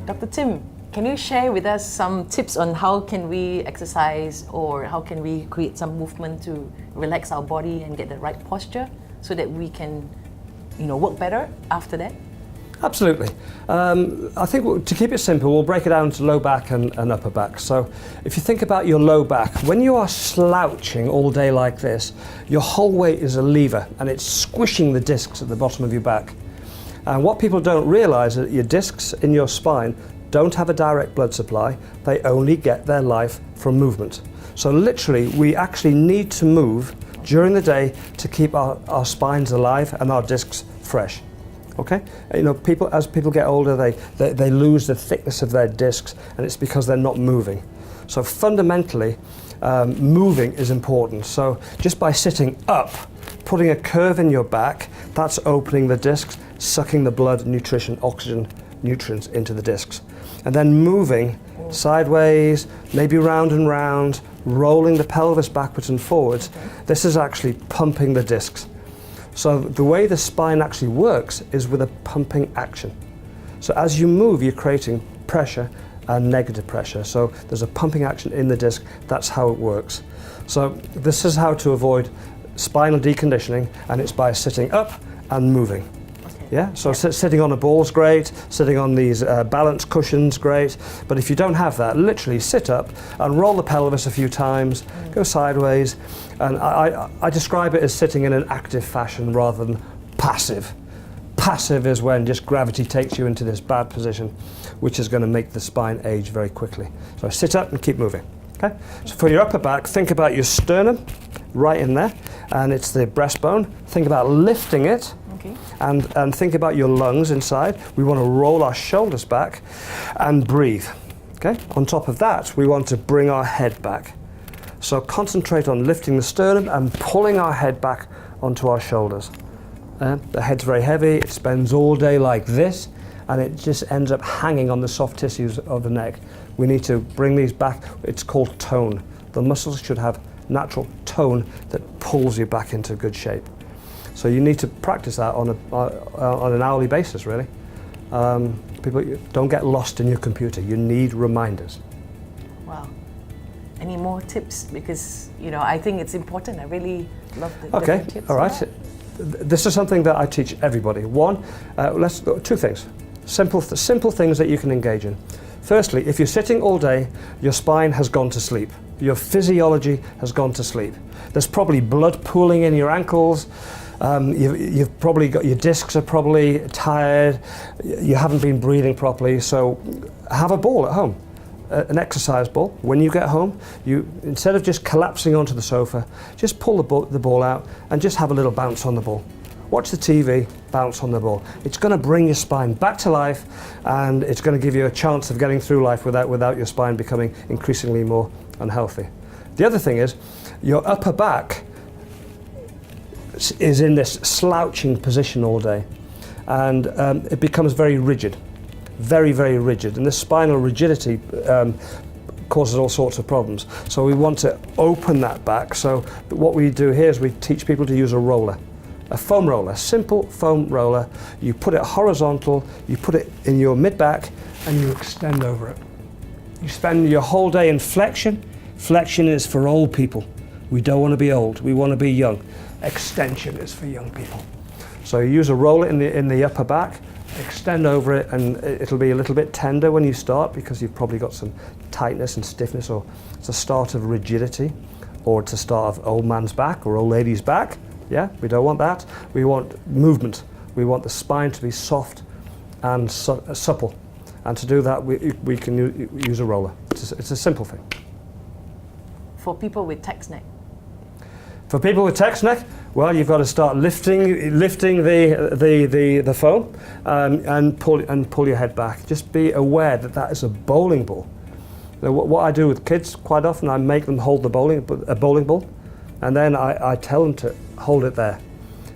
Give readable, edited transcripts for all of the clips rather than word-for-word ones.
Dr. Tim, can you share with us some tips on how can we exercise or how can we create some movement to relax our body and get the right posture so that we can, work better after that? Absolutely. I think to keep it simple, we'll break it down to low back and upper back. So if you think about your low back, when you are slouching all day like this, your whole weight is a lever and it's squishing the discs at the bottom of your back. And what people don't realize is that your discs in your spine don't have a direct blood supply. They only get their life from movement. So literally, we actually need to move during the day to keep our spines alive and our discs fresh. Okay, as people get older, they lose the thickness of their discs, and it's because they're not moving. So fundamentally, moving is important. So just by sitting up, putting a curve in your back, that's opening the discs, sucking the blood, nutrition, oxygen, nutrients into the discs. And then moving sideways, maybe round and round, rolling the pelvis backwards and forwards. Okay. This is actually pumping the discs. So the way the spine actually works is with a pumping action. So as you move, you're creating pressure and negative pressure. So there's a pumping action in the disc. That's how it works. So this is how to avoid spinal deconditioning, and it's by sitting up and moving. Yeah, so sitting on a ball is great, sitting on these balance cushions, great, but if you don't have that, literally sit up and roll the pelvis a few times, go sideways, and I describe it as sitting in an active fashion rather than passive. Passive is when just gravity takes you into this bad position, which is going to make the spine age very quickly. So sit up and keep moving. Okay? So for your upper back, think about your sternum, right in there, and it's the breastbone. Think about lifting it. Okay. And think about your lungs inside. We want to roll our shoulders back and breathe. Okay? On top of that, we want to bring our head back. So concentrate on lifting the sternum and pulling our head back onto our shoulders. The head's very heavy, it spends all day like this, and it just ends up hanging on the soft tissues of the neck. We need to bring these back. It's called tone. The muscles should have natural tone that pulls you back into good shape. So you need to practice that on an hourly basis, really. People, don't get lost in your computer. You need reminders. Wow. Any more tips? Because, I think it's important. I really love the different tips. All right. This is something that I teach everybody. One, two things. Simple things that you can engage in. Firstly, if you're sitting all day, your spine has gone to sleep. Your physiology has gone to sleep. There's probably blood pooling in your ankles. You've probably got, your discs are probably tired. You haven't been breathing properly. So have a ball at home, an exercise ball. When you get home, instead of just collapsing onto the sofa, just pull the ball out and just have a little bounce on the ball. Watch the TV, bounce on the ball. It's going to bring your spine back to life, and it's going to give you a chance of getting through life without your spine becoming increasingly more unhealthy. The other thing is, your upper back is in this slouching position all day, and it becomes very rigid, very, very rigid, and this spinal rigidity causes all sorts of problems. So we want to open that back. So what we do here is we teach people to use a roller. A foam roller, simple foam roller. You put it horizontal, you put it in your mid-back, and you extend over it. You spend your whole day in flexion. Flexion is for old people. We don't want to be old, we want to be young. Extension is for young people. So you use a roller in the upper back, extend over it, and it'll be a little bit tender when you start because you've probably got some tightness and stiffness, or it's a start of rigidity, or it's a start of old man's back or old lady's back. Yeah, we don't want that. We want movement. We want the spine to be soft and supple. And to do that, we can use a roller. It's a simple thing. For people with text neck? For people with text neck, well, you've got to start lifting the foam and pull your head back. Just be aware that is a bowling ball. Now, what I do with kids quite often, I make them hold a bowling ball, and then I tell them to hold it there.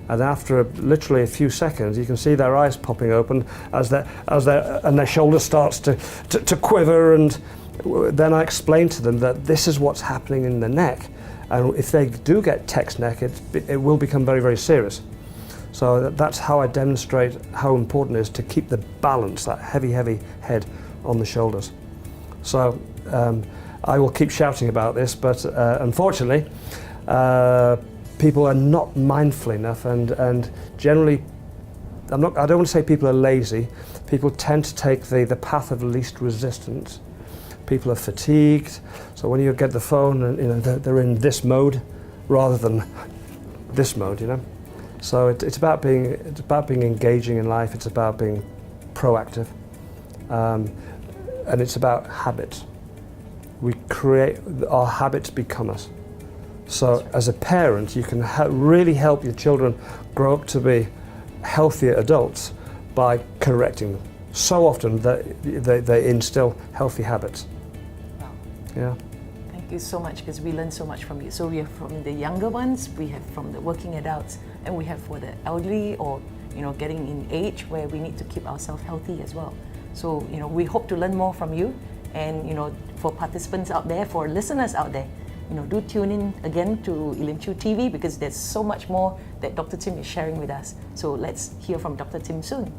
And after literally a few seconds, you can see their eyes popping open and their shoulder starts to quiver. And then I explain to them that this is what's happening in the neck. And if they do get text neck, it will become very, very serious. So that's how I demonstrate how important it is to keep the balance, that heavy, heavy head, on the shoulders. So I will keep shouting about this, but unfortunately, people are not mindful enough, and generally, I don't want to say people are lazy. People tend to take the path of least resistance. People are fatigued, so when you get the phone, and they're in this mode rather than this mode, So it's about being engaging in life. It's about being proactive, and it's about habits. We create our habits become us. So as a parent, you can really help your children grow up to be healthier adults by correcting them. So often they instill healthy habits. Wow. Yeah. Thank you so much, because we learn so much from you. So we have from the younger ones, we have from the working adults, and we have for the elderly or getting in age where we need to keep ourselves healthy as well. So we hope to learn more from you, and for participants out there, for listeners out there, do tune in again to Elim Chew TV, because there's so much more that Dr. Tim is sharing with us. So let's hear from Dr. Tim soon.